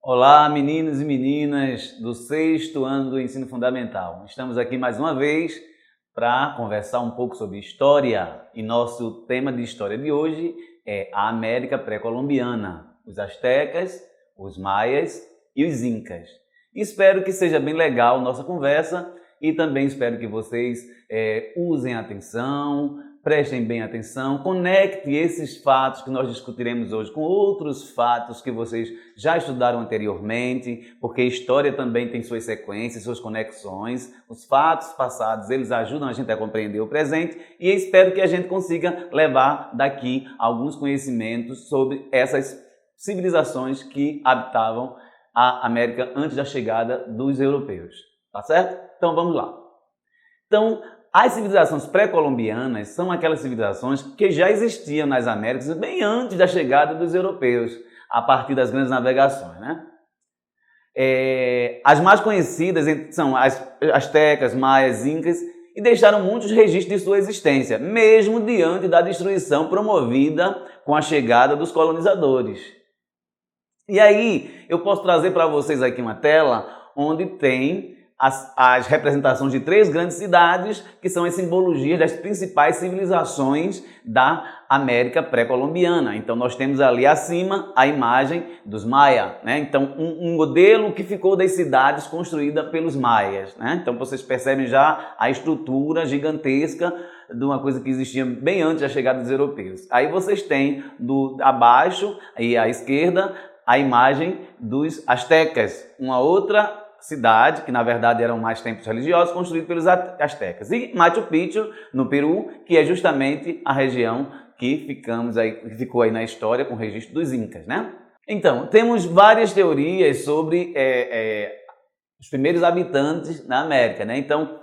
Olá, meninos e meninas do sexto ano do ensino fundamental. Estamos aqui mais uma vez para conversar um pouco sobre história. E nosso tema de história de hoje é a América pré-colombiana, os astecas, os maias e os incas. Espero que seja bem legal nossa conversa e também espero que vocês usem atenção, prestem bem atenção, conecte esses fatos que nós discutiremos hoje com outros fatos que vocês já estudaram anteriormente, porque história também tem suas sequências, suas conexões. Os fatos passados, eles ajudam a gente a compreender o presente e eu espero que a gente consiga levar daqui alguns conhecimentos sobre essas civilizações que habitavam a América antes da chegada dos europeus. Tá certo? Então vamos lá. Então, as civilizações pré-colombianas são aquelas civilizações que já existiam nas Américas bem antes da chegada dos europeus, a partir das grandes navegações, né? As mais conhecidas são as astecas, maias, incas, e deixaram muitos registros de sua existência, mesmo diante da destruição promovida com a chegada dos colonizadores. E aí, eu posso trazer para vocês aqui uma tela onde tem as representações de três grandes cidades, que são as simbologias das principais civilizações da América pré-colombiana. Então, nós temos ali acima a imagem dos Maia, né? Então, um modelo que ficou das cidades construída pelos Maias, né? Então, vocês percebem já a estrutura gigantesca de uma coisa que existia bem antes da chegada dos europeus. Aí vocês têm abaixo e à esquerda a imagem dos astecas, uma outra cidade, que na verdade eram mais templos religiosos, construídos pelos astecas. E Machu Picchu, no Peru, que é justamente a região que ficou aí na história com o registro dos incas, né? Então, temos várias teorias sobre os primeiros habitantes na América, né? Então,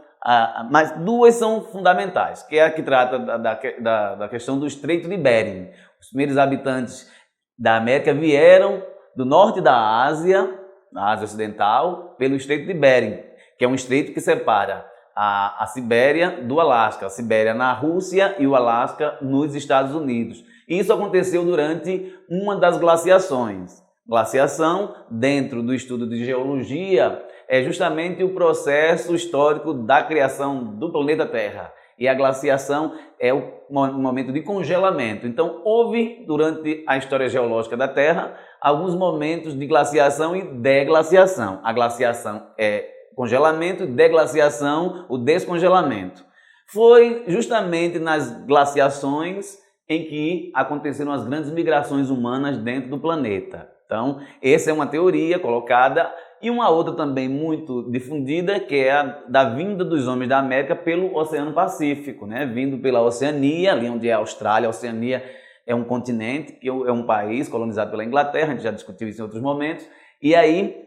mas duas são fundamentais, que é a que trata da questão do Estreito de Bering. Os primeiros habitantes da América vieram do norte da Ásia, na Ásia Ocidental, pelo Estreito de Bering, que é um estreito que separa a Sibéria do Alasca, a Sibéria na Rússia e o Alasca nos Estados Unidos. Isso aconteceu durante uma das glaciações. Glaciação, dentro do estudo de geologia, é justamente o processo histórico da criação do planeta Terra. E a glaciação é o momento de congelamento. Então, houve, durante a história geológica da Terra, alguns momentos de glaciação e deglaciação. A glaciação é congelamento, deglaciação, o descongelamento. Foi justamente nas glaciações em que aconteceram as grandes migrações humanas dentro do planeta. Então, essa é uma teoria colocada. E uma outra também muito difundida, que é a da vinda dos homens da América pelo Oceano Pacífico, né? Vindo pela Oceania, ali onde é a Austrália. A Oceania é um continente, que é um país colonizado pela Inglaterra, a gente já discutiu isso em outros momentos. E aí,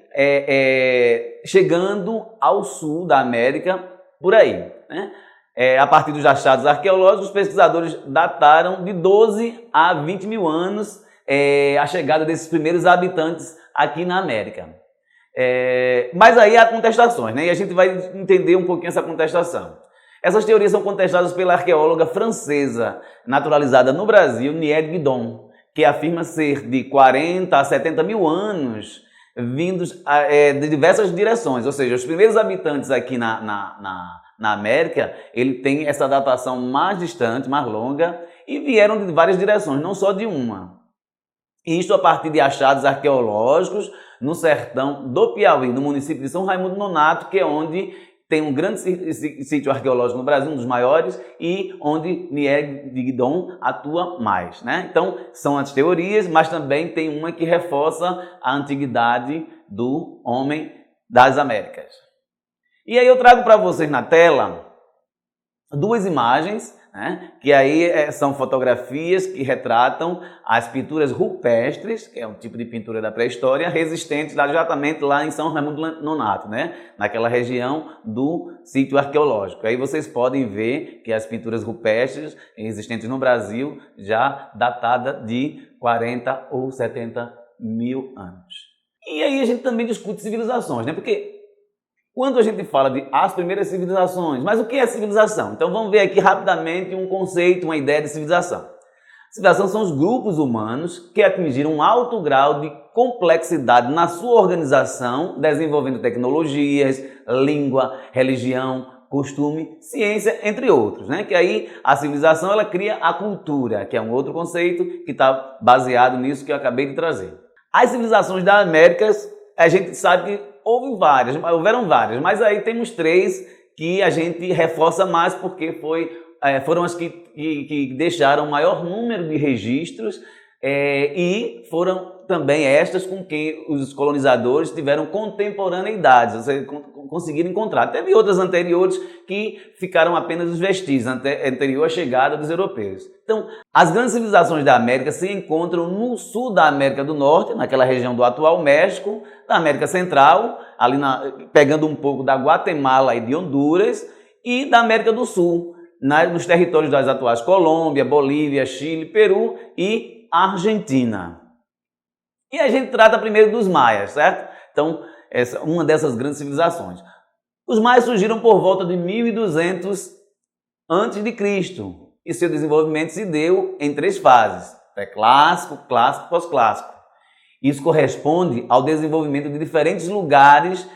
chegando ao sul da América, por aí, né? A partir dos achados arqueológicos, os pesquisadores dataram de 12 a 20 mil anos a chegada desses primeiros habitantes aqui na América. Mas aí há contestações, né? E a gente vai entender um pouquinho essa contestação. Essas teorias são contestadas pela arqueóloga francesa naturalizada no Brasil, Nied Guidon, que afirma ser de 40 a 70 mil anos vindos de diversas direções. Ou seja, os primeiros habitantes aqui na América, ele tem essa datação mais distante, mais longa, e vieram de várias direções, não só de uma. Isto a partir de achados arqueológicos no sertão do Piauí, no município de São Raimundo Nonato, que é onde tem um grande sítio arqueológico no Brasil, um dos maiores, e onde Nied Guidon atua mais, né? Então, são as teorias, mas também tem uma que reforça a antiguidade do homem das Américas. E aí eu trago para vocês na tela duas imagens, né? Que aí são fotografias que retratam as pinturas rupestres, que é um tipo de pintura da pré-história, resistentes exatamente lá em São Raimundo Nonato, né? Naquela região do sítio arqueológico. Aí vocês podem ver que as pinturas rupestres existentes no Brasil já datada de 40 ou 70 mil anos. E aí a gente também discute civilizações, né? Porque quando a gente fala de as primeiras civilizações, mas o que é civilização? Então vamos ver aqui rapidamente um conceito, uma ideia de civilização. Civilização são os grupos humanos que atingiram um alto grau de complexidade na sua organização, desenvolvendo tecnologias, língua, religião, costume, ciência, entre outros, né? Que aí a civilização ela cria a cultura, que é um outro conceito que está baseado nisso que eu acabei de trazer. As civilizações das Américas, a gente sabe que houveram várias, mas aí temos três que a gente reforça mais porque foram as que deixaram o maior número de registros e foram também estas com que os colonizadores tiveram contemporaneidade, ou seja, conseguiram encontrar. Teve outras anteriores que ficaram apenas os vestígios, anterior à chegada dos europeus. Então, as grandes civilizações da América se encontram no sul da América do Norte, naquela região do atual México, da América Central, ali pegando um pouco da Guatemala e de Honduras, e da América do Sul, nos territórios das atuais Colômbia, Bolívia, Chile, Peru e Argentina. E a gente trata primeiro dos maias, certo? Então, essa é uma dessas grandes civilizações. Os maias surgiram por volta de 1200 a.C. e seu desenvolvimento se deu em três fases: pré-clássico, clássico e pós-clássico. Isso corresponde ao desenvolvimento de diferentes lugares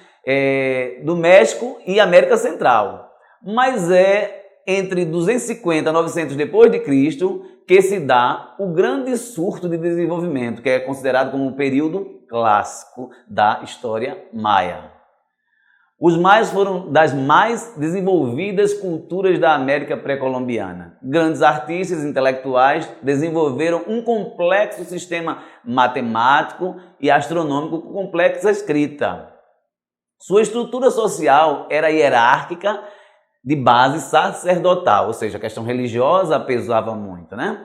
do México e América Central. Mas é entre 250 a 900 depois de Cristo que se dá o grande surto de desenvolvimento, que é considerado como um período clássico da história maia. Os maias foram das mais desenvolvidas culturas da América pré-colombiana. Grandes artistas e intelectuais desenvolveram um complexo sistema matemático e astronômico com complexa escrita. Sua estrutura social era hierárquica, de base sacerdotal, ou seja, a questão religiosa pesava muito, né?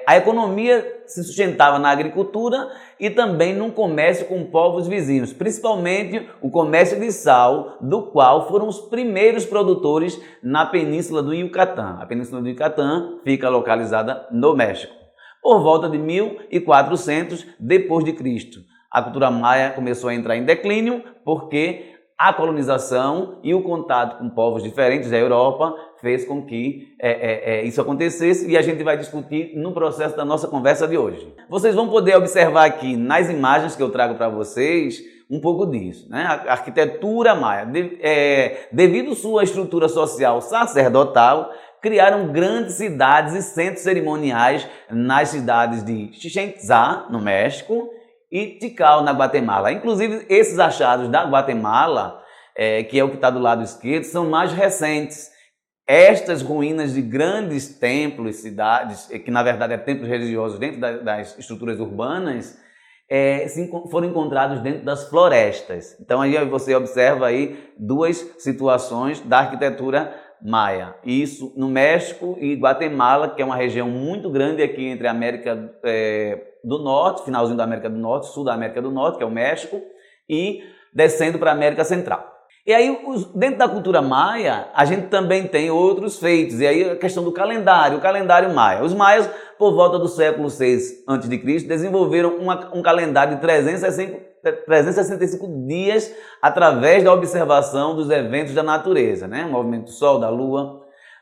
A economia se sustentava na agricultura e também no comércio com povos vizinhos, principalmente o comércio de sal, do qual foram os primeiros produtores na Península do Yucatán. A Península do Yucatán fica localizada no México. Por volta de 1400 depois de Cristo, a cultura maia começou a entrar em declínio porque a colonização e o contato com povos diferentes da Europa fez com que isso acontecesse, e a gente vai discutir no processo da nossa conversa de hoje. Vocês vão poder observar aqui nas imagens que eu trago para vocês um pouco disso, né? A arquitetura maia, devido à sua estrutura social sacerdotal, criaram grandes cidades e centros cerimoniais nas cidades de Chichén Itzá, no México, e Tikal, na Guatemala. Inclusive, esses achados da Guatemala, que é o que está do lado esquerdo, são mais recentes. Estas ruínas de grandes templos, cidades, que na verdade é templos religiosos dentro das estruturas urbanas, foram encontrados dentro das florestas. Então aí você observa aí duas situações da arquitetura maia. Isso no México e Guatemala, que é uma região muito grande aqui entre a América do Norte, finalzinho da América do Norte, sul da América do Norte, que é o México, e descendo para a América Central. E aí, dentro da cultura maia, a gente também tem outros feitos. E aí a questão do calendário, o calendário maia. Os maias, por volta do século VI a.C., desenvolveram um calendário de 365 dias através da observação dos eventos da natureza, né? O movimento do Sol, da Lua.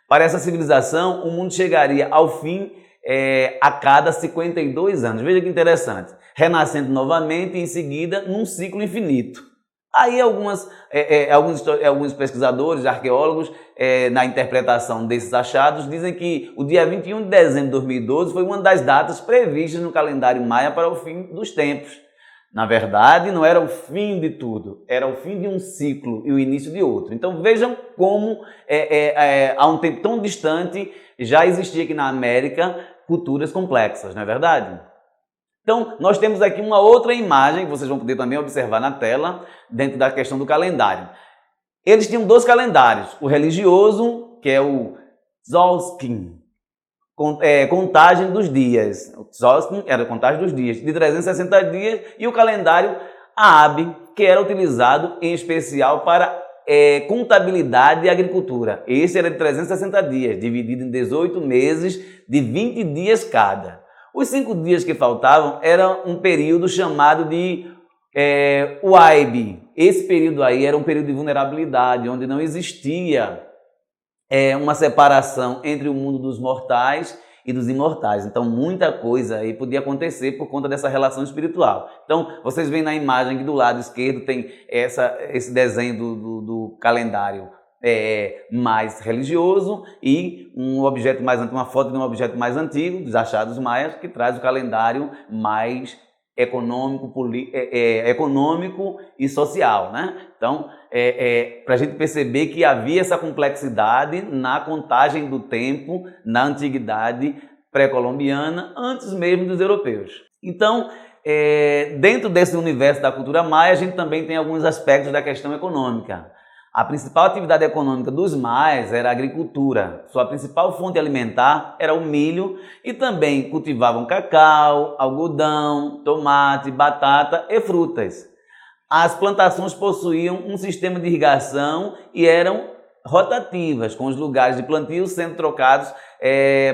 Para essa civilização, o mundo chegaria ao fim a cada 52 anos. Veja que interessante. Renascendo novamente e em seguida num ciclo infinito. Aí alguns pesquisadores, arqueólogos, na interpretação desses achados, dizem que o dia 21 de dezembro de 2012 foi uma das datas previstas no calendário maia para o fim dos tempos. Na verdade, não era o fim de tudo, era o fim de um ciclo e o início de outro. Então vejam como, há um tempo tão distante, já existia aqui na América culturas complexas, não é verdade? Então, nós temos aqui uma outra imagem, que vocês vão poder também observar na tela, dentro da questão do calendário. Eles tinham dois calendários, o religioso, que é o Tzolk'in, contagem dos dias. O Tzolk'in era a contagem dos dias, de 360 dias, e o calendário Aabe, que era utilizado em especial para contabilidade e agricultura. Esse era de 360 dias, dividido em 18 meses, de 20 dias cada. Os 5 dias que faltavam era um período chamado de Huaib. Esse período aí era um período de vulnerabilidade, onde não existia uma separação entre o mundo dos mortais e dos imortais. Então, muita coisa aí podia acontecer por conta dessa relação espiritual. Então, vocês veem na imagem que do lado esquerdo tem esse desenho do calendário mais religioso e um objeto mais antigo, uma foto de um objeto mais antigo, dos achados maias, que traz o calendário mais econômico, econômico e social, né? Então, para a gente perceber que havia essa complexidade na contagem do tempo na antiguidade pré-colombiana, antes mesmo dos europeus. Então, dentro desse universo da cultura maia, a gente também tem alguns aspectos da questão econômica. A principal atividade econômica dos maias era a agricultura. Sua principal fonte alimentar era o milho e também cultivavam cacau, algodão, tomate, batata e frutas. As plantações possuíam um sistema de irrigação e eram rotativas, com os lugares de plantio sendo trocados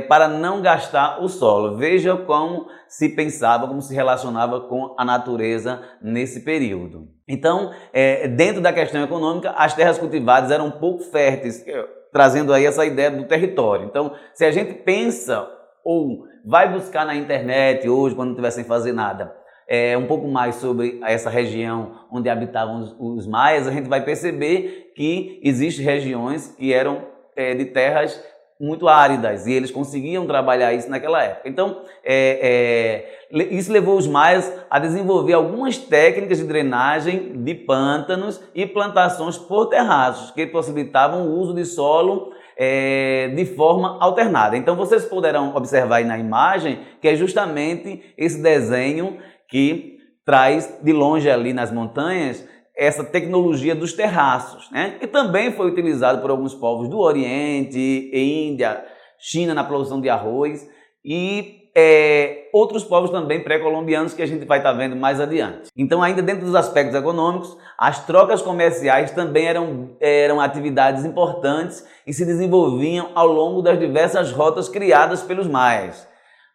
para não gastar o solo. Veja como se pensava, como se relacionava com a natureza nesse período. Então, dentro da questão econômica, as terras cultivadas eram pouco férteis, trazendo aí essa ideia do território. Então, se a gente pensa ou vai buscar na internet hoje, quando não estiver sem fazer nada, um pouco mais sobre essa região onde habitavam os maias, a gente vai perceber que existem regiões que eram de terras muito áridas e eles conseguiam trabalhar isso naquela época. Então, isso levou os maias a desenvolver algumas técnicas de drenagem de pântanos e plantações por terraços, que possibilitavam o uso de solo de forma alternada. Então, vocês poderão observar aí na imagem que é justamente esse desenho que traz de longe ali nas montanhas essa tecnologia dos terraços, né? Que também foi utilizado por alguns povos do Oriente, Índia, China na produção de arroz e outros povos também pré-colombianos que a gente vai estar vendo mais adiante. Então, ainda dentro dos aspectos econômicos, as trocas comerciais também eram atividades importantes e se desenvolviam ao longo das diversas rotas criadas pelos maias.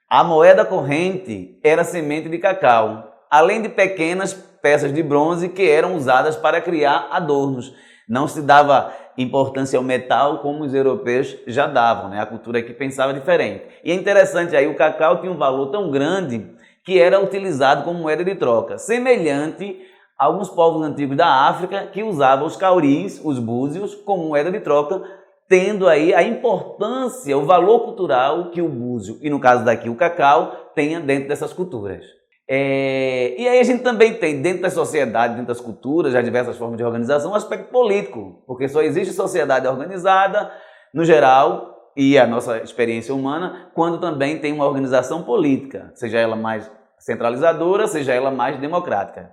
A moeda corrente era semente de cacau, além de pequenas peças de bronze que eram usadas para criar adornos. Não se dava importância ao metal como os europeus já davam, né? A cultura aqui pensava diferente. E é interessante aí, o cacau tinha um valor tão grande que era utilizado como moeda de troca, semelhante a alguns povos antigos da África que usavam os cauris, os búzios, como moeda de troca, tendo aí a importância, o valor cultural que o búzio, e no caso daqui o cacau, tenha dentro dessas culturas. E aí a gente também tem dentro da sociedade, dentro das culturas, as diversas formas de organização, um aspecto político, porque só existe sociedade organizada, no geral, e a nossa experiência humana, quando também tem uma organização política, seja ela mais centralizadora, seja ela mais democrática.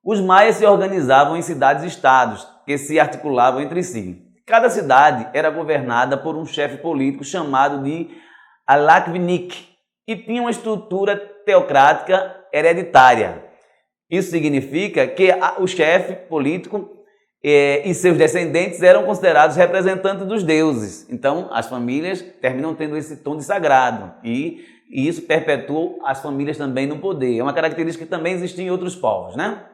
Os maias se organizavam em cidades-estados, que se articulavam entre si. Cada cidade era governada por um chefe político chamado de Alakvinik e tinha uma estrutura teocrática hereditária. Isso significa que o chefe político e seus descendentes eram considerados representantes dos deuses. Então, as famílias terminam tendo esse tom de sagrado e isso perpetuou as famílias também no poder. É uma característica que também existia em outros povos, né?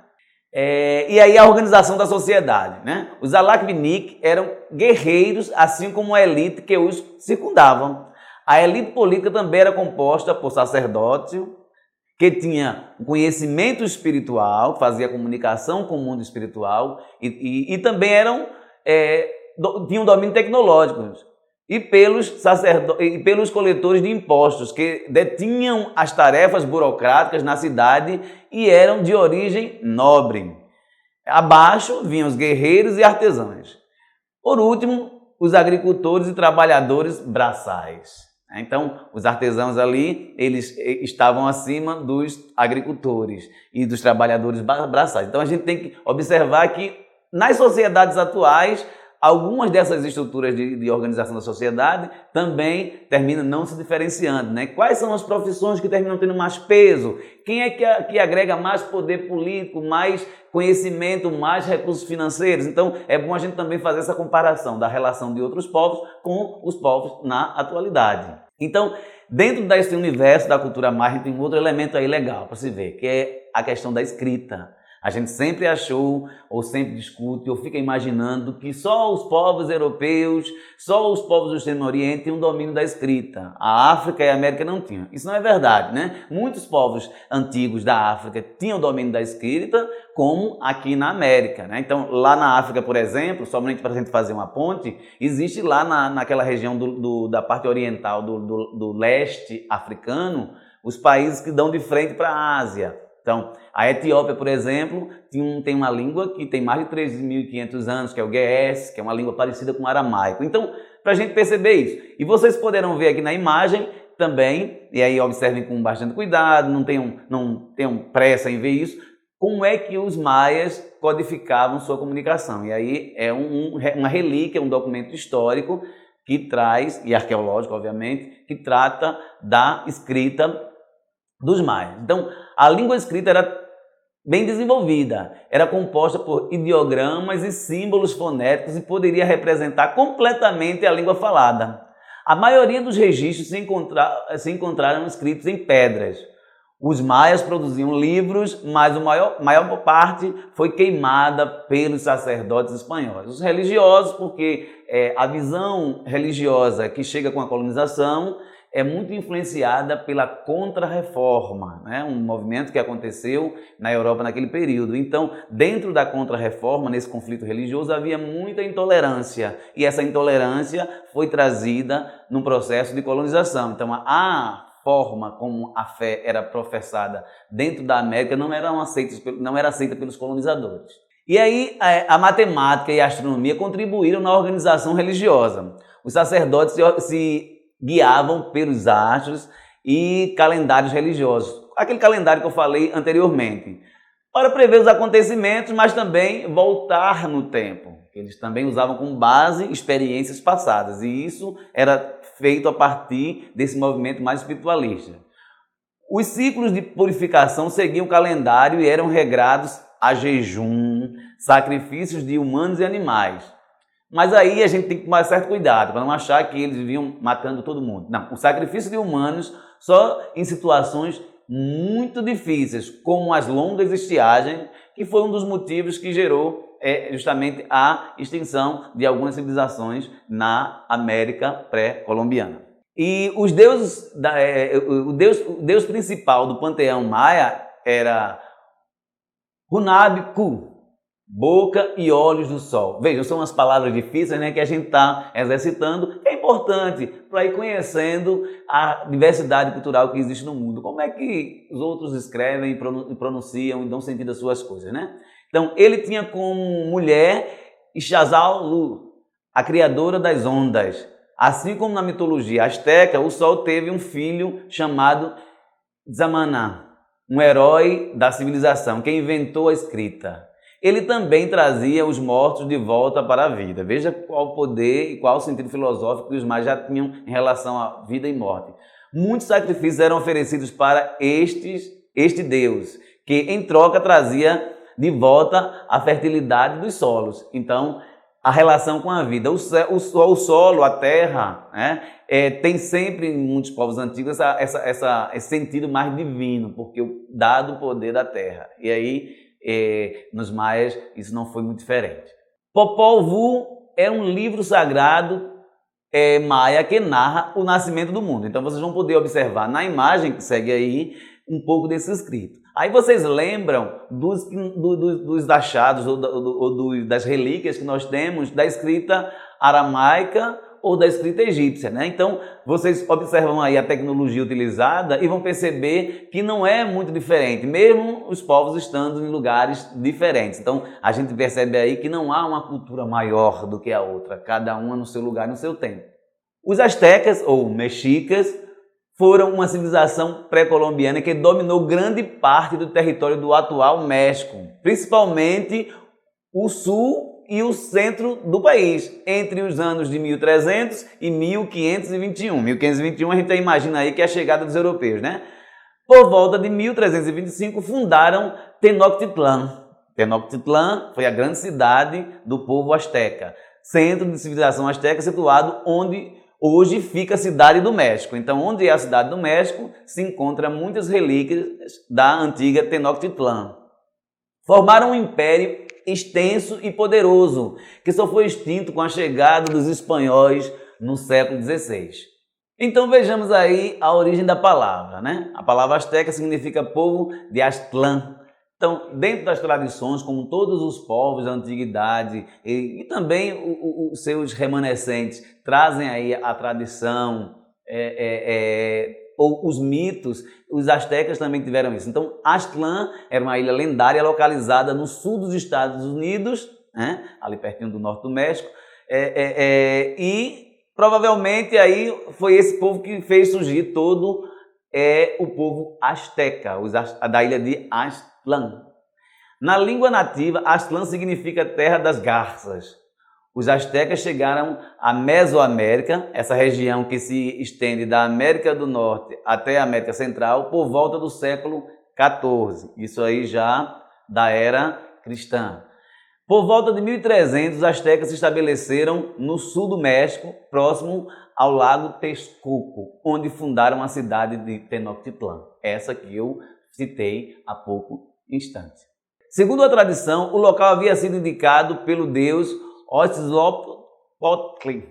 E aí a organização da sociedade, né? Os Alakvinik eram guerreiros, assim como a elite que os circundavam. A elite política também era composta por sacerdócio, que tinha um conhecimento espiritual, fazia comunicação com o mundo espiritual e também tinham domínio tecnológico. E pelos coletores de impostos, que detinham as tarefas burocráticas na cidade e eram de origem nobre. Abaixo vinham os guerreiros e artesãos. Por último, os agricultores e trabalhadores braçais. Então, os artesãos ali, eles estavam acima dos agricultores e dos trabalhadores braçais. Então, a gente tem que observar que nas sociedades atuais, algumas dessas estruturas de organização da sociedade também terminam não se diferenciando, né? Quais são as profissões que terminam tendo mais peso? Quem é que agrega mais poder político, mais conhecimento, mais recursos financeiros? Então, é bom a gente também fazer essa comparação da relação de outros povos com os povos na atualidade. Então, dentro desse universo da cultura maia, tem um outro elemento aí legal para se ver, que é a questão da escrita. A gente sempre achou, ou sempre discute, ou fica imaginando que só os povos europeus, só os povos do Extremo Oriente tinham domínio da escrita. A África e a América não tinham. Isso não é verdade, né? Muitos povos antigos da África tinham domínio da escrita, como aqui na América, né? Então, lá na África, por exemplo, somente para a gente fazer uma ponte, existe lá naquela região da parte oriental do leste africano, os países que dão de frente para a Ásia. Então, a Etiópia, por exemplo, tem uma língua que tem mais de 3.500 anos, que é o Ge'ez, que é uma língua parecida com o aramaico. Então, para a gente perceber isso. E vocês poderão ver aqui na imagem também, e aí observem com bastante cuidado, não tenham pressa em ver isso, como é que os maias codificavam sua comunicação. E aí é uma relíquia, um documento histórico que traz, e arqueológico, obviamente, que trata da escrita dos maias. Então, a língua escrita era bem desenvolvida, era composta por ideogramas e símbolos fonéticos e poderia representar completamente a língua falada. A maioria dos registros se encontraram escritos em pedras. Os maias produziam livros, mas a maior parte foi queimada pelos sacerdotes espanhóis. Os religiosos, porque a visão religiosa que chega com a colonização é muito influenciada pela Contra-Reforma, né? Um movimento que aconteceu na Europa naquele período. Então, dentro da Contra-Reforma, nesse conflito religioso, havia muita intolerância. E essa intolerância foi trazida num processo de colonização. Então, a forma como a fé era professada dentro da América não era aceita pelos colonizadores. E aí, a matemática e a astronomia contribuíram na organização religiosa. Os sacerdotes se guiavam pelos astros e calendários religiosos. Aquele calendário que eu falei anteriormente. Para prever os acontecimentos, mas também voltar no tempo. Eles também usavam como base experiências passadas. E isso era feito a partir desse movimento mais espiritualista. Os ciclos de purificação seguiam o calendário e eram regrados a jejum, sacrifícios de humanos e animais. Mas aí a gente tem que tomar certo cuidado para não achar que eles viviam matando todo mundo. Não, o sacrifício de humanos só em situações muito difíceis, como as longas estiagens, que foi um dos motivos que gerou justamente a extinção de algumas civilizações na América pré-colombiana. E o deus principal do panteão maia era Hunab-Ku, boca e olhos do sol. Vejam, são umas palavras difíceis, né, que a gente está exercitando, que é importante para ir conhecendo a diversidade cultural que existe no mundo. Como é que os outros escrevem e pronunciam e dão sentido às suas coisas, né? Então, ele tinha como mulher Ixazal-Lu, a criadora das ondas. Assim como na mitologia asteca, o sol teve um filho chamado Zamaná, um herói da civilização, que inventou a escrita. Ele também trazia os mortos de volta para a vida. Veja qual o poder e qual o sentido filosófico que os maias já tinham em relação à vida e morte. Muitos sacrifícios eram oferecidos para este deus, que em troca trazia de volta a fertilidade dos solos. Então, a relação com a vida. O solo, a terra, né, tem sempre em muitos povos antigos esse sentido mais divino, porque dado o poder da terra. E aí, nos maias, isso não foi muito diferente. Popol Vuh é um livro sagrado maia que narra o nascimento do mundo. Então, vocês vão poder observar na imagem que segue aí um pouco desse escrito. Aí vocês lembram dos achados ou das relíquias que nós temos da escrita aramaica ou da escrita egípcia, né? Então, vocês observam aí a tecnologia utilizada e vão perceber que não é muito diferente, mesmo os povos estando em lugares diferentes. Então, a gente percebe aí que não há uma cultura maior do que a outra, cada uma no seu lugar, no seu tempo. Os astecas ou mexicas foram uma civilização pré-colombiana que dominou grande parte do território do atual México, principalmente o sul e o centro do país, entre os anos de 1300 e 1521. 1521 a gente imagina aí que é a chegada dos europeus, né? Por volta de 1325 fundaram Tenochtitlan. Tenochtitlan foi a grande cidade do povo asteca, centro de civilização asteca situado onde hoje fica a cidade do México. Então, onde é a cidade do México, se encontra muitas relíquias da antiga Tenochtitlan. Formaram um império extenso e poderoso, que só foi extinto com a chegada dos espanhóis no século XVI. Então vejamos aí a origem da palavra, né? A palavra asteca significa povo de Aztlán. Então, dentro das tradições, como todos os povos da antiguidade e também os seus remanescentes trazem aí a tradição, ou os mitos, os astecas também tiveram isso. Então, Aztlán era uma ilha lendária localizada no sul dos Estados Unidos, né? Ali pertinho do norte do México, e provavelmente aí foi esse povo que fez surgir todo o povo asteca, da ilha de Aztlán. Na língua nativa, Aztlán significa terra das garças. Os astecas chegaram à Mesoamérica, essa região que se estende da América do Norte até a América Central, por volta do século XIV. Isso aí já da era cristã. Por volta de 1300, os astecas se estabeleceram no sul do México, próximo ao lago Texcoco, onde fundaram a cidade de Tenochtitlán, essa que eu citei há pouco instante. Segundo a tradição, o local havia sido indicado pelo deus Huitzilopochtli,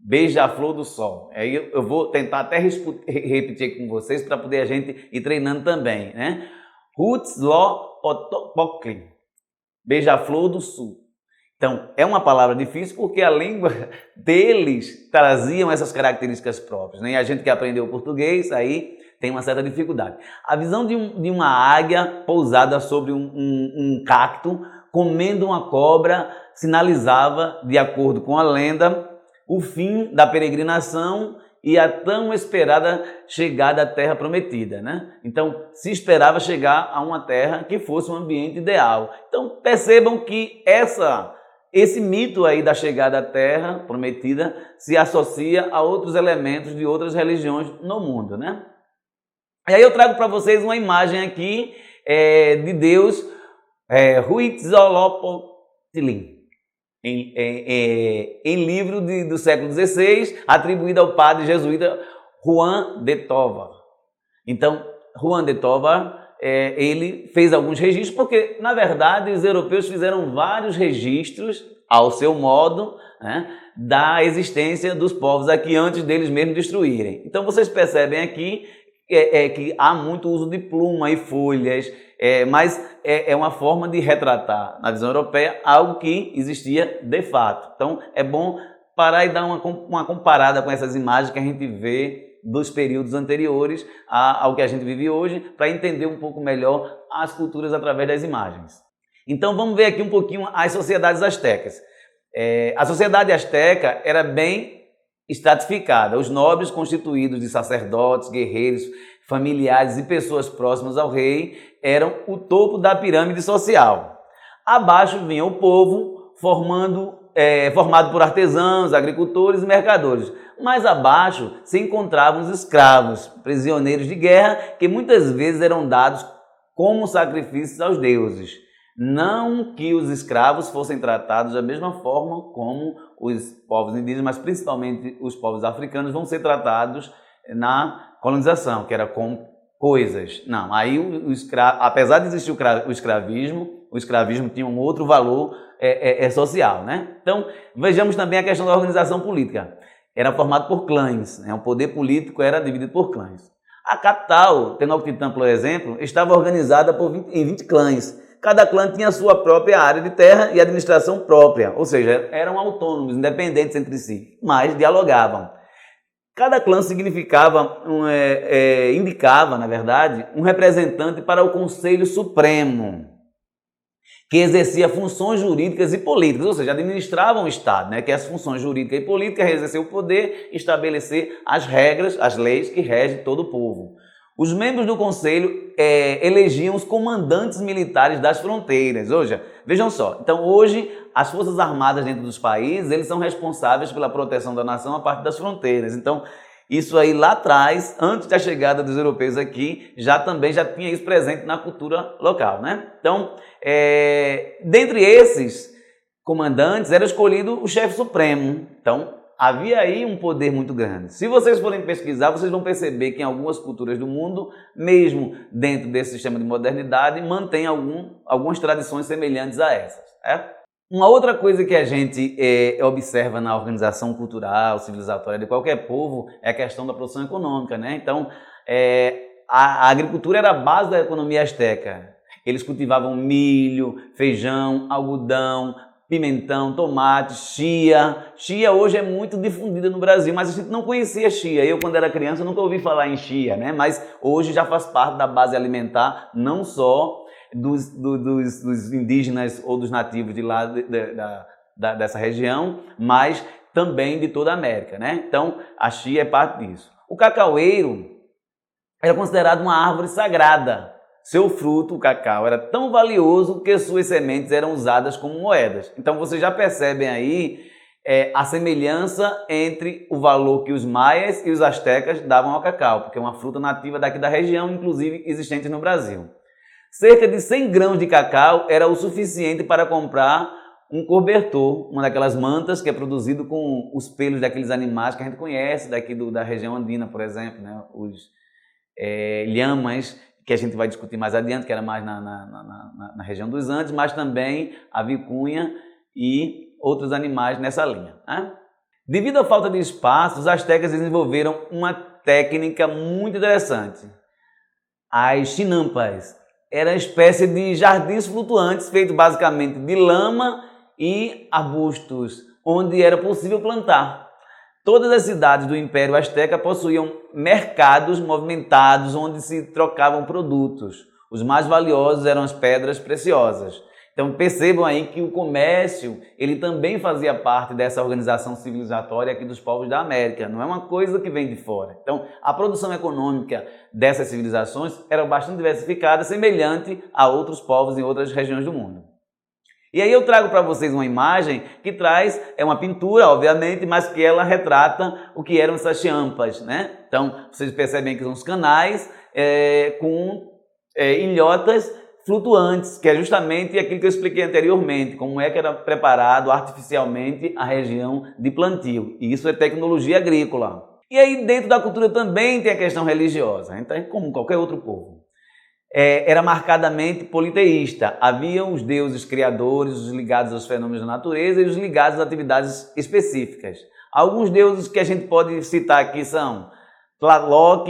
beija-flor do sol. Aí eu vou tentar até repetir com vocês para poder a gente ir treinando também, né? Huitzilopochtli, beija-flor do sul. Então, é uma palavra difícil porque a língua deles traziam essas características próprias, né? E a gente que aprendeu português aí tem uma certa dificuldade. A visão de uma águia pousada sobre um cacto, comendo uma cobra, sinalizava, de acordo com a lenda, o fim da peregrinação e a tão esperada chegada à Terra Prometida, né? Então, se esperava chegar a uma terra que fosse um ambiente ideal. Então, percebam que esse mito aí da chegada à Terra Prometida se associa a outros elementos de outras religiões no mundo, né? E aí eu trago para vocês uma imagem aqui de Deus Huitzilopochtli, em livro do século XVI, atribuído ao padre jesuíta Juan de Tovar. Então, Juan de Tovar, ele fez alguns registros, porque, na verdade, os europeus fizeram vários registros, ao seu modo, né, da existência dos povos aqui antes deles mesmos destruírem. Então, vocês percebem aqui que há muito uso de pluma e folhas, mas é uma forma de retratar, na visão europeia, algo que existia de fato. Então, é bom parar e dar uma comparada com essas imagens que a gente vê dos períodos anteriores ao que a gente vive hoje, para entender um pouco melhor as culturas através das imagens. Então, vamos ver aqui um pouquinho as sociedades astecas. A sociedade asteca era bem estratificada. Os nobres, constituídos de sacerdotes, guerreiros, familiares e pessoas próximas ao rei, eram o topo da pirâmide social. Abaixo vinha o povo, formado por artesãos, agricultores e mercadores. Mais abaixo se encontravam os escravos, prisioneiros de guerra, que muitas vezes eram dados como sacrifícios aos deuses. Não que os escravos fossem tratados da mesma forma como os povos indígenas, mas principalmente os povos africanos vão ser tratados na colonização, que era com coisas. Não, aí apesar de existir o escravismo tinha um outro valor social, né? Então, vejamos também a questão da organização política. Era formado por clãs, né? O poder político era dividido por clãs. A capital, Tenochtitlan, por exemplo, estava organizada em 20 clãs. Cada clã tinha a sua própria área de terra e administração própria, ou seja, eram autônomos, independentes entre si, mas dialogavam. Cada clã indicava, na verdade, um representante para o Conselho Supremo, que exercia funções jurídicas e políticas, ou seja, administravam o Estado, né? Que as funções jurídicas e políticas exercer o poder, estabelecer as regras, as leis que regem todo o povo. Os membros do conselho elegiam os comandantes militares das fronteiras. Vejam só, então hoje as forças armadas dentro dos países, eles são responsáveis pela proteção da nação a partir das fronteiras. Então, isso aí lá atrás, antes da chegada dos europeus aqui, já tinha isso presente na cultura local, né? Então, dentre esses comandantes era escolhido o chefe supremo. Então, havia aí um poder muito grande. Se vocês forem pesquisar, vocês vão perceber que em algumas culturas do mundo, mesmo dentro desse sistema de modernidade, mantém algumas tradições semelhantes a essas. Uma outra coisa que a gente observa na organização cultural, civilizatória de qualquer povo é a questão da produção econômica, né? Então, a agricultura era a base da economia asteca. Eles cultivavam milho, feijão, algodão, pimentão, tomate, chia. Chia hoje é muito difundida no Brasil, mas a gente não conhecia chia. Eu, quando era criança, nunca ouvi falar em chia, né? Mas hoje já faz parte da base alimentar, não só dos indígenas ou dos nativos de lá dessa região, mas também de toda a América, né? Então, a chia é parte disso. O cacaueiro era considerado uma árvore sagrada. Seu fruto, o cacau, era tão valioso que suas sementes eram usadas como moedas. Então vocês já percebem aí a semelhança entre o valor que os maias e os astecas davam ao cacau, porque é uma fruta nativa daqui da região, inclusive existente no Brasil. Cerca de 100 grãos de cacau era o suficiente para comprar um cobertor, uma daquelas mantas que é produzido com os pelos daqueles animais que a gente conhece daqui da região andina, por exemplo, né? Os lhamas, que a gente vai discutir mais adiante, que era mais na região dos Andes, mas também a vicunha e outros animais nessa linha, né? Devido à falta de espaço, os astecas desenvolveram uma técnica muito interessante. As chinampas eram uma espécie de jardins flutuantes feitos basicamente de lama e arbustos, onde era possível plantar. Todas as cidades do Império Azteca possuíam mercados movimentados onde se trocavam produtos. Os mais valiosos eram as pedras preciosas. Então percebam aí que o comércio ele também fazia parte dessa organização civilizatória aqui dos povos da América. Não é uma coisa que vem de fora. Então a produção econômica dessas civilizações era bastante diversificada, semelhante a outros povos em outras regiões do mundo. E aí eu trago para vocês uma imagem que traz, é uma pintura, obviamente, mas que ela retrata o que eram essas champas, né? Então, vocês percebem que são os canais com ilhotas flutuantes, que é justamente aquilo que eu expliquei anteriormente, como é que era preparado artificialmente a região de plantio. E isso é tecnologia agrícola. E aí dentro da cultura também tem a questão religiosa, então, como qualquer outro povo. Era marcadamente politeísta. Havia os deuses criadores, os ligados aos fenômenos da natureza e os ligados a atividades específicas. Alguns deuses que a gente pode citar aqui são Tlaloc,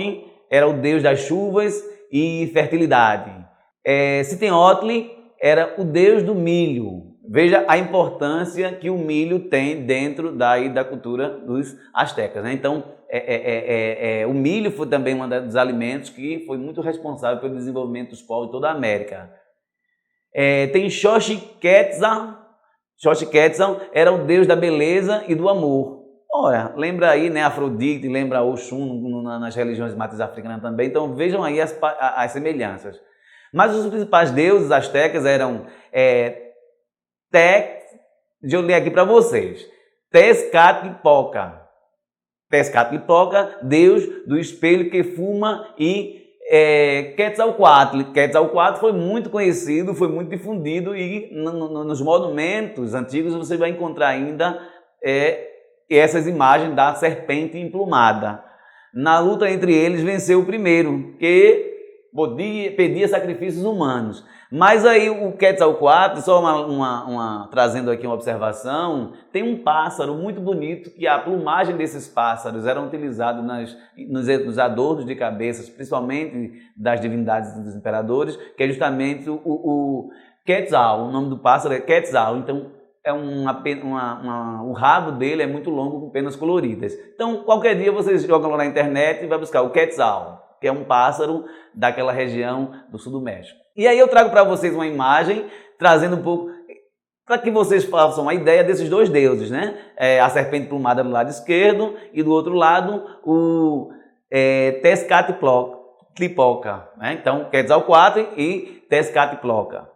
era o deus das chuvas e fertilidade. Sitenotli era o deus do milho. Veja a importância que o milho tem dentro da cultura dos astecas, né? Então, o milho foi também um dos alimentos que foi muito responsável pelo desenvolvimento dos povos de toda a América. Tem Xochiquetzal. Xochiquetzal era o deus da beleza e do amor. Olha, lembra aí, né, Afrodite, lembra Oxum nas religiões de matriz africana também. Então vejam aí as semelhanças. Mas os principais deuses astecas eram deixa eu ler aqui para vocês. Tezcatlipoca. Tezcatlipoca, deus do espelho que fuma, e Quetzalcoatl. Quetzalcoatl foi muito conhecido, foi muito difundido, e nos monumentos antigos você vai encontrar ainda essas imagens da serpente emplumada. Na luta entre eles venceu o primeiro, que pedia sacrifícios humanos. Mas aí o Quetzalcoatl, só trazendo aqui uma observação, tem um pássaro muito bonito que a plumagem desses pássaros era utilizada nos adornos de cabeças, principalmente das divindades dos imperadores, que é justamente o Quetzal. O nome do pássaro é Quetzal. Então o rabo dele é muito longo com penas coloridas. Então qualquer dia vocês jogam lá na internet e vai buscar o Quetzal, que é um pássaro daquela região do sul do México. E aí eu trago para vocês uma imagem, trazendo um pouco, para que vocês façam uma ideia desses dois deuses, né? A serpente plumada do lado esquerdo e do outro lado o Tezcatlipoca, né? Então, Quetzalcoatl e Tezcatlipoca.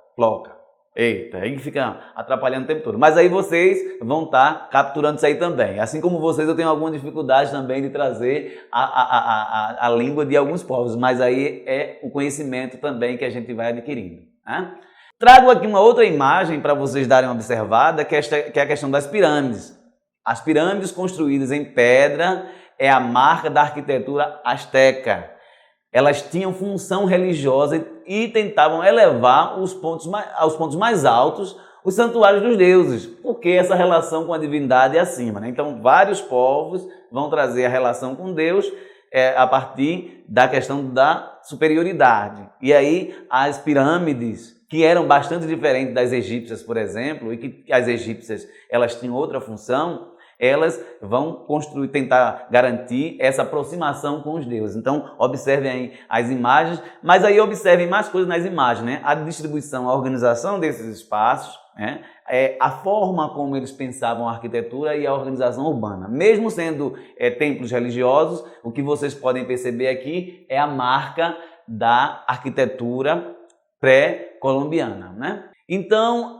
Eita, aí fica atrapalhando o tempo todo. Mas aí vocês vão estar capturando isso aí também. Assim como vocês, eu tenho alguma dificuldade também de trazer a língua de alguns povos, mas aí é o conhecimento também que a gente vai adquirindo, né? Trago aqui uma outra imagem para vocês darem uma observada, que é a questão das pirâmides. As pirâmides construídas em pedra é a marca da arquitetura asteca. Elas tinham função religiosa e tentavam elevar aos pontos mais altos os santuários dos deuses, porque essa relação com a divindade é acima, né? Então, vários povos vão trazer a relação com Deus a partir da questão da superioridade. E aí, as pirâmides, que eram bastante diferentes das egípcias, por exemplo, e que as egípcias elas tinham outra função, elas vão construir, tentar garantir essa aproximação com os deuses. Então, observem aí as imagens, mas aí observem mais coisas nas imagens, né? A distribuição, a organização desses espaços, né? A forma como eles pensavam a arquitetura e a organização urbana. Mesmo sendo templos religiosos, o que vocês podem perceber aqui é a marca da arquitetura pré-colombiana, né? Então,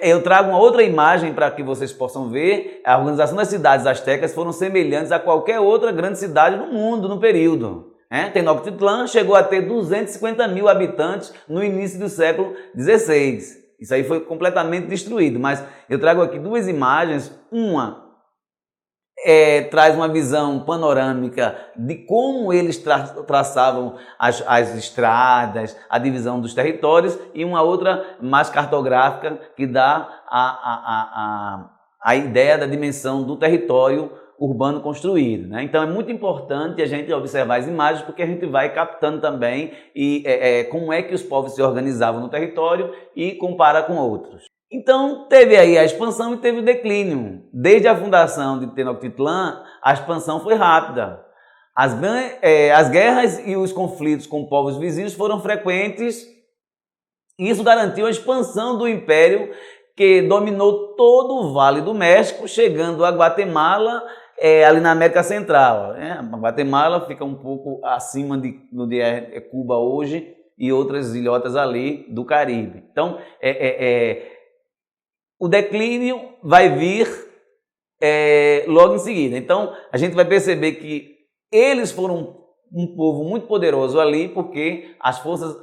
eu trago uma outra imagem para que vocês possam ver. A organização das cidades astecas foram semelhantes a qualquer outra grande cidade no mundo no período. Tenochtitlan chegou a ter 250 mil habitantes no início do século XVI. Isso aí foi completamente destruído, mas eu trago aqui duas imagens. Uma traz uma visão panorâmica de como eles traçavam as estradas, a divisão dos territórios, e uma outra mais cartográfica que dá a ideia da dimensão do território urbano construído, né? Então é muito importante a gente observar as imagens, porque a gente vai captando também como é que os povos se organizavam no território e compara com outros. Então, teve aí a expansão e teve o declínio. Desde a fundação de Tenochtitlan, a expansão foi rápida. As guerras e os conflitos com povos vizinhos foram frequentes, e isso garantiu a expansão do império, que dominou todo o Vale do México, chegando a Guatemala, ali na América Central. A Guatemala fica um pouco acima de onde é Cuba hoje e outras ilhotas ali do Caribe. Então, o declínio vai vir logo em seguida. Então, a gente vai perceber que eles foram um povo muito poderoso ali, porque as forças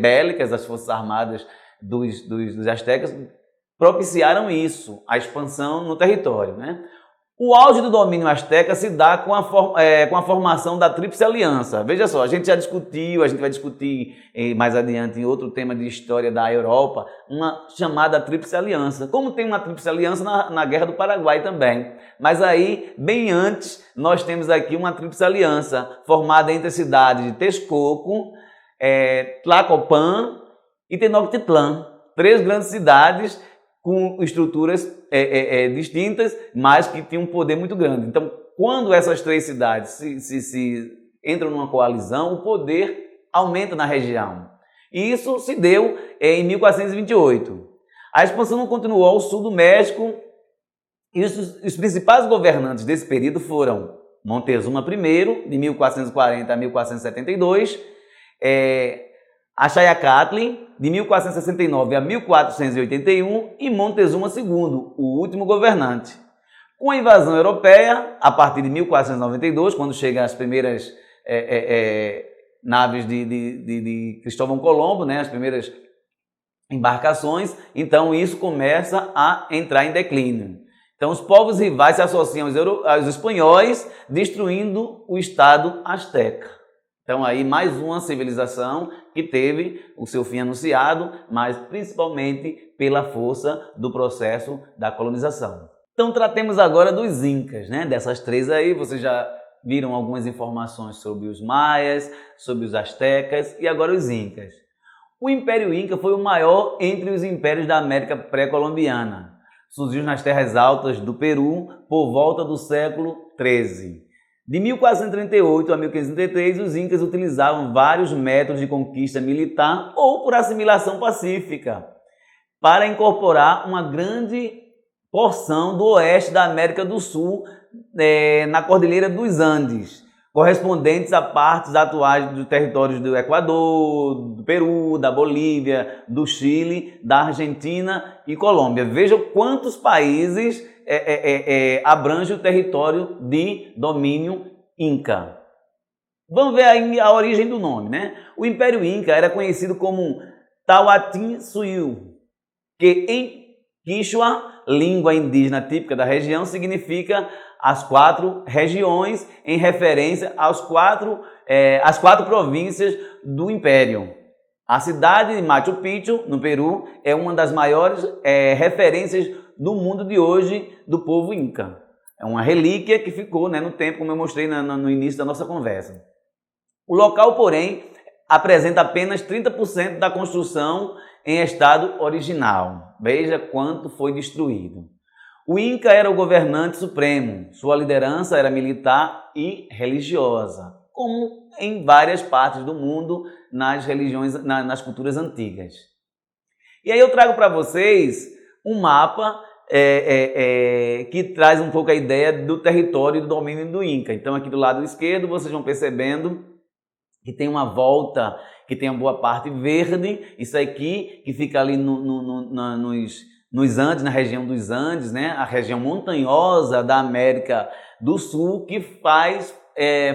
bélicas, as forças armadas dos astecas propiciaram isso, a expansão no território, né? O auge do domínio asteca se dá com a formação da Tríplice Aliança. Veja só, a gente já discutiu, a gente vai discutir mais adiante em outro tema de história da Europa, uma chamada Tríplice Aliança. Como tem uma Tríplice Aliança na Guerra do Paraguai também. Mas aí, bem antes, nós temos aqui uma Tríplice Aliança formada entre as cidades de Texcoco, Tlacopan e Tenochtitlan. Três grandes cidades com estruturas distintas, mas que tinham um poder muito grande. Então, quando essas três cidades se entram numa coalizão, o poder aumenta na região. E isso se deu em 1428. A expansão não continuou ao sul do México, e os principais governantes desse período foram Montezuma I, de 1440 a 1472, Axayacatl, de 1469 a 1481, e Montezuma II, o último governante. Com a invasão europeia, a partir de 1492, quando chegam as primeiras naves de Cristóvão Colombo, né, as primeiras embarcações, então isso começa a entrar em declínio. Então os povos rivais se associam aos espanhóis, destruindo o Estado asteca. Então aí mais uma civilização que teve o seu fim anunciado, mas principalmente pela força do processo da colonização. Então tratemos agora dos Incas, né? Dessas três aí, vocês já viram algumas informações sobre os maias, sobre os astecas e agora os Incas. O Império Inca foi o maior entre os impérios da América pré-colombiana. Surgiu nas terras altas do Peru por volta do século XIII. De 1438 a 1533, os Incas utilizavam vários métodos de conquista militar ou por assimilação pacífica para incorporar uma grande porção do oeste da América do Sul na Cordilheira dos Andes, correspondentes a partes atuais dos territórios do Equador, do Peru, da Bolívia, do Chile, da Argentina e Colômbia. Vejam quantos países abrange o território de domínio Inca. Vamos ver aí a origem do nome, né? O Império Inca era conhecido como Tahuantinsuyo, que em Quichua, língua indígena típica da região, significa as 4 regiões, em referência às 4 províncias do Império. A cidade de Machu Picchu, no Peru, é uma das maiores referências do mundo de hoje do povo Inca. É uma relíquia que ficou, né, no tempo, como eu mostrei no início da nossa conversa. O local, porém, apresenta apenas 30% da construção em estado original. Veja quanto foi destruído. O Inca era o governante supremo. Sua liderança era militar e religiosa, como em várias partes do mundo, nas religiões, nas culturas antigas. E aí eu trago para vocês um mapa que traz um pouco a ideia do território e do domínio do Inca. Então aqui do lado esquerdo vocês vão percebendo que tem uma volta, que tem uma boa parte verde, isso aqui que fica ali nos Andes, na região dos Andes, né? A região montanhosa da América do Sul, que faz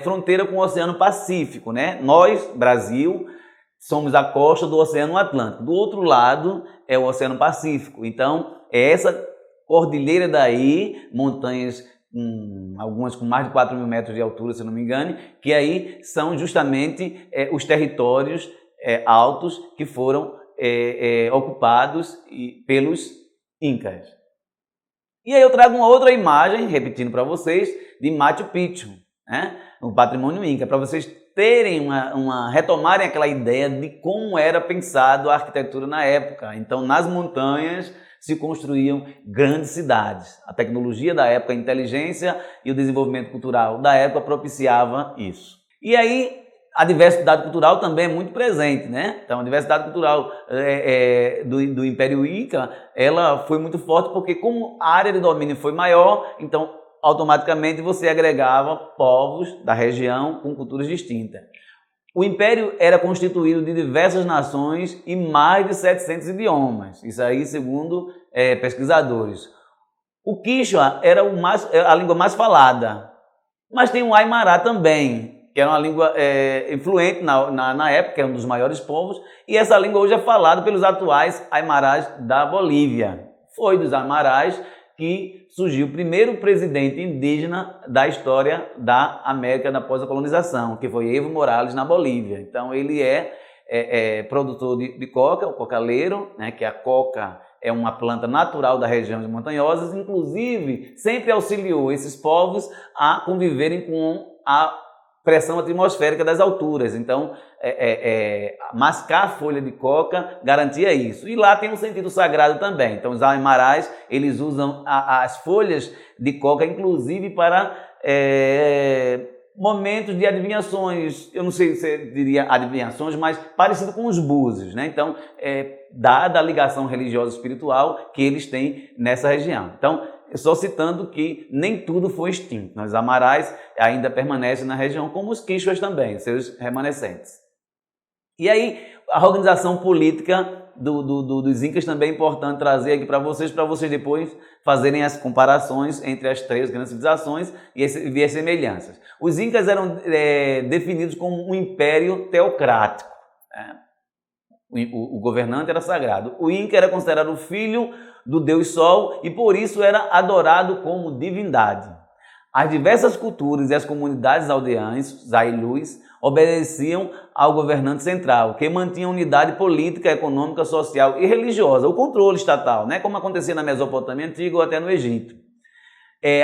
fronteira com o Oceano Pacífico, né? Nós, Brasil, somos a costa do Oceano Atlântico. Do outro lado é o Oceano Pacífico. Então, é essa cordilheira daí, montanhas, algumas com mais de 4.000 metros de altura, se não me engano, que aí são justamente os territórios altos que foram ocupados pelos Incas. E aí eu trago uma outra imagem, repetindo para vocês, de Machu Picchu, né? O patrimônio Inca, para vocês terem retomarem aquela ideia de como era pensado a arquitetura na época. Então, nas montanhas se construíam grandes cidades. A tecnologia da época, a inteligência e o desenvolvimento cultural da época propiciava isso. E aí, a diversidade cultural também é muito presente, né? Então, a diversidade cultural do Império Inca, ela foi muito forte porque como a área de domínio foi maior, então automaticamente você agregava povos da região com culturas distintas. O Império era constituído de diversas nações e mais de 700 idiomas, isso aí segundo pesquisadores. O Quichua era a língua mais falada, mas tem o Aymara também, que era uma língua influente na época, que era um dos maiores povos, e essa língua hoje é falada pelos atuais Aymarás da Bolívia. Foi dos Aymarás que surgiu o primeiro presidente indígena da história da América da pós-colonização, que foi Evo Morales, na Bolívia. Então ele é produtor de coca, o cocaleiro, né, que a coca é uma planta natural das regiões montanhosas, inclusive sempre auxiliou esses povos a conviverem com a pressão atmosférica das alturas. Então, mascar a folha de coca garantia isso. E lá tem um sentido sagrado também. Então, os Aymarás, eles usam as folhas de coca, inclusive, para momentos de adivinhações. Eu não sei se eu diria adivinhações, mas parecido com os búzios, né? Então, dada a ligação religiosa e espiritual que eles têm nessa região. Então, só citando que nem tudo foi extinto. Os Aymarás ainda permanecem na região, como os Quichuas também, seus remanescentes. E aí, a organização política dos Incas também é importante trazer aqui para vocês depois fazerem as comparações entre as 3 grandes civilizações e ver as semelhanças. Os Incas eram definidos como um império teocrático. O governante era sagrado. O Inca era considerado o filho do Deus Sol e por isso era adorado como divindade. As diversas culturas e as comunidades aldeãs, Zailus, obedeciam ao governante central, que mantinha unidade política, econômica, social e religiosa, o controle estatal, né? Como acontecia na Mesopotâmia Antiga ou até no Egito.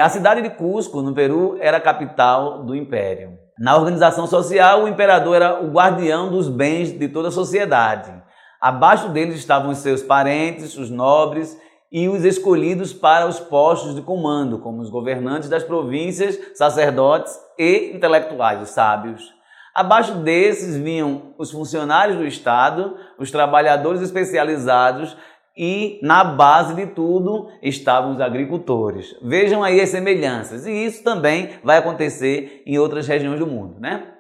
A cidade de Cusco, no Peru, era a capital do império. Na organização social, o imperador era o guardião dos bens de toda a sociedade. Abaixo deles estavam os seus parentes, os nobres e os escolhidos para os postos de comando, como os governantes das províncias, sacerdotes e intelectuais, os sábios. Abaixo desses vinham os funcionários do Estado, os trabalhadores especializados e, na base de tudo, estavam os agricultores. Vejam aí as semelhanças. E isso também vai acontecer em outras regiões do mundo, né?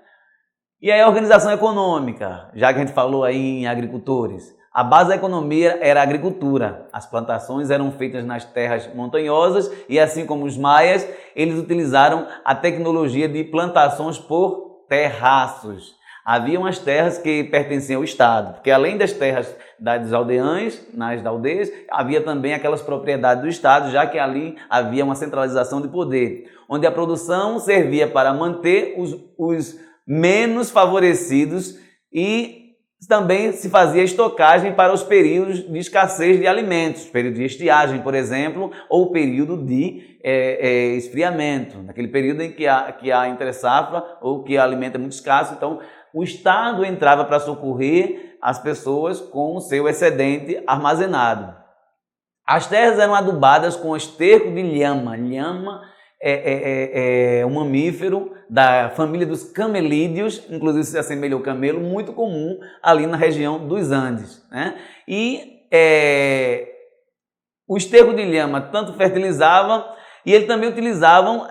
E aí a organização econômica, já que a gente falou aí em agricultores. A base da economia era a agricultura. As plantações eram feitas nas terras montanhosas e, assim como os maias, eles utilizaram a tecnologia de plantações por terraços. Haviam as terras que pertenciam ao Estado, porque além das terras dos aldeães, nas aldeias, havia também aquelas propriedades do Estado, já que ali havia uma centralização de poder, onde a produção servia para manter os menos favorecidos e também se fazia estocagem para os períodos de escassez de alimentos, período de estiagem, por exemplo, ou período de esfriamento, naquele período em que há entre-safra ou que o alimento é muito escasso. Então, o Estado entrava para socorrer as pessoas com o seu excedente armazenado. As terras eram adubadas com esterco de lhama. Lhama é um mamífero da família dos camelídeos, inclusive se assemelha ao camelo, muito comum ali na região dos Andes, né? E o esterco de lhama tanto fertilizava e eles também utilizavam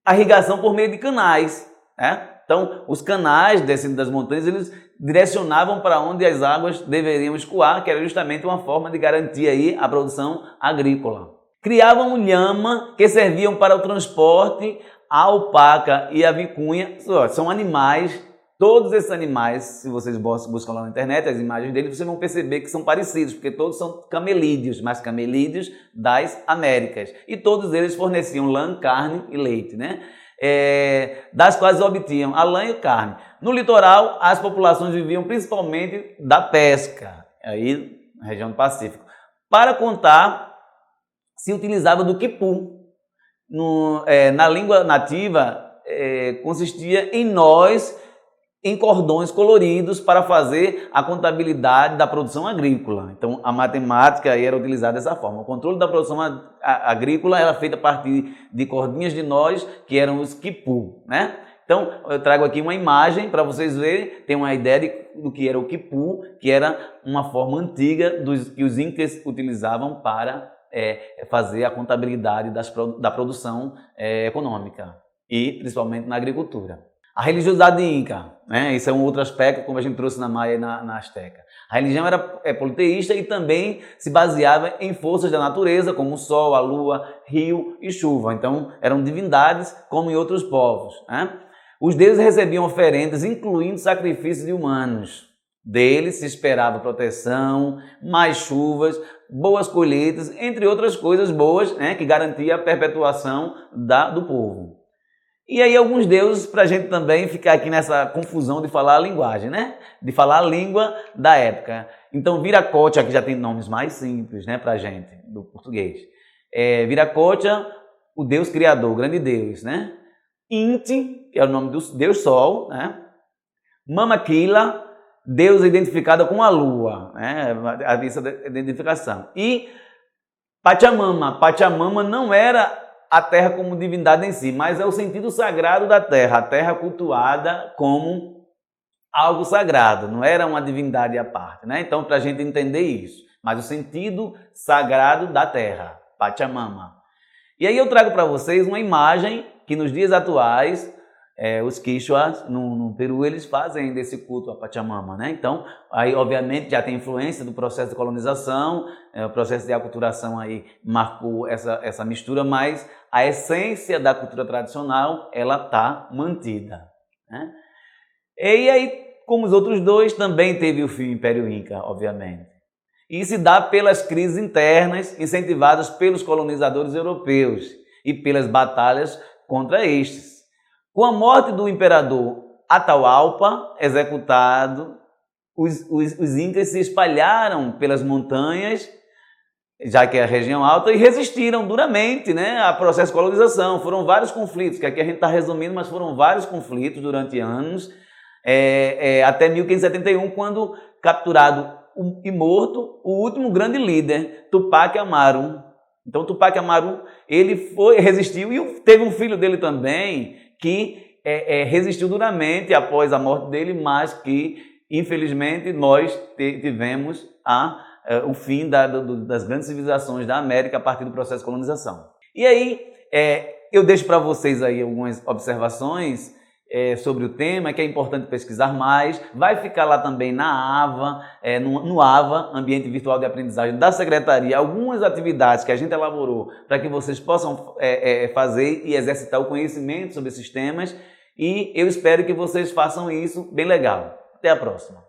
a irrigação por meio de canais, né? Então, os canais descendo das montanhas, eles direcionavam para onde as águas deveriam escoar, que era justamente uma forma de garantir aí a produção agrícola. Criavam lhama que serviam para o transporte, a alpaca e a vicunha. São animais, todos esses animais, se vocês buscam lá na internet as imagens deles, vocês vão perceber que são parecidos, porque todos são camelídeos, mas camelídeos das Américas. E todos eles forneciam lã, carne e leite, né? Das quais obtinham a lã e a carne. No litoral, as populações viviam principalmente da pesca, aí na região do Pacífico. Para contar, se utilizava do quipu. Na língua nativa, consistia em nós, em cordões coloridos para fazer a contabilidade da produção agrícola. Então, a matemática era utilizada dessa forma. O controle da produção agrícola era feito a partir de cordinhas de nós, que eram os quipu, né? Então, eu trago aqui uma imagem para vocês verem, tem uma ideia do que era o quipu, que era uma forma antiga que os incas utilizavam para fazer a contabilidade da produção econômica e principalmente na agricultura. A religiosidade inca, né? Esse é um outro aspecto, como a gente trouxe na Maia e na Azteca. A religião era politeísta e também se baseava em forças da natureza, como o sol, a lua, rio e chuva. Então, eram divindades como em outros povos, né? Os deuses recebiam oferendas, incluindo sacrifícios de humanos. Deles se esperava proteção, mais chuvas, boas colheitas, entre outras coisas boas, né, que garantia a perpetuação do povo. E aí alguns deuses, para a gente também ficar aqui nessa confusão de falar a linguagem, né? De falar a língua da época. Então Viracocha, que já tem nomes mais simples, né, para a gente, do português. Viracocha, o Deus Criador, o grande Deus, né? Inti, que é o nome do Deus Sol, né? Mamaquila, Deus identificada com a lua, né? A vista da identificação. E Pachamama. Pachamama não era a terra como divindade em si, mas é o sentido sagrado da terra, a terra cultuada como algo sagrado, não era uma divindade à parte, né? Então, para a gente entender isso, mas o sentido sagrado da terra, Pachamama. E aí eu trago para vocês uma imagem que nos dias atuais, os quichuas no Peru, eles fazem desse culto a Pachamama, né? Então, aí obviamente já tem influência do processo de colonização, o processo de aculturação aí marcou essa mistura, mas a essência da cultura tradicional, ela está mantida, né? E aí, como os outros dois, também teve o fim do Império Inca, obviamente. E se dá pelas crises internas incentivadas pelos colonizadores europeus e pelas batalhas contra estes. Com a morte do imperador Atahualpa, executado, os incas se espalharam pelas montanhas, já que é a região alta, e resistiram duramente, né, ao processo de colonização. Foram vários conflitos, que aqui a gente está resumindo, mas foram vários conflitos durante anos, até 1571, quando capturado e morto o último grande líder, Tupac Amaru. Então Tupac Amaru, ele resistiu e teve um filho dele também, que resistiu duramente após a morte dele, mas que, infelizmente, nós tivemos o fim das grandes civilizações da América a partir do processo de colonização. E aí, eu deixo para vocês aí algumas observações sobre o tema, que é importante pesquisar mais. Vai ficar lá também na AVA, no AVA, Ambiente Virtual de Aprendizagem da Secretaria, algumas atividades que a gente elaborou para que vocês possam fazer e exercitar o conhecimento sobre esses temas. e eu espero que vocês façam isso bem legal. Até a próxima!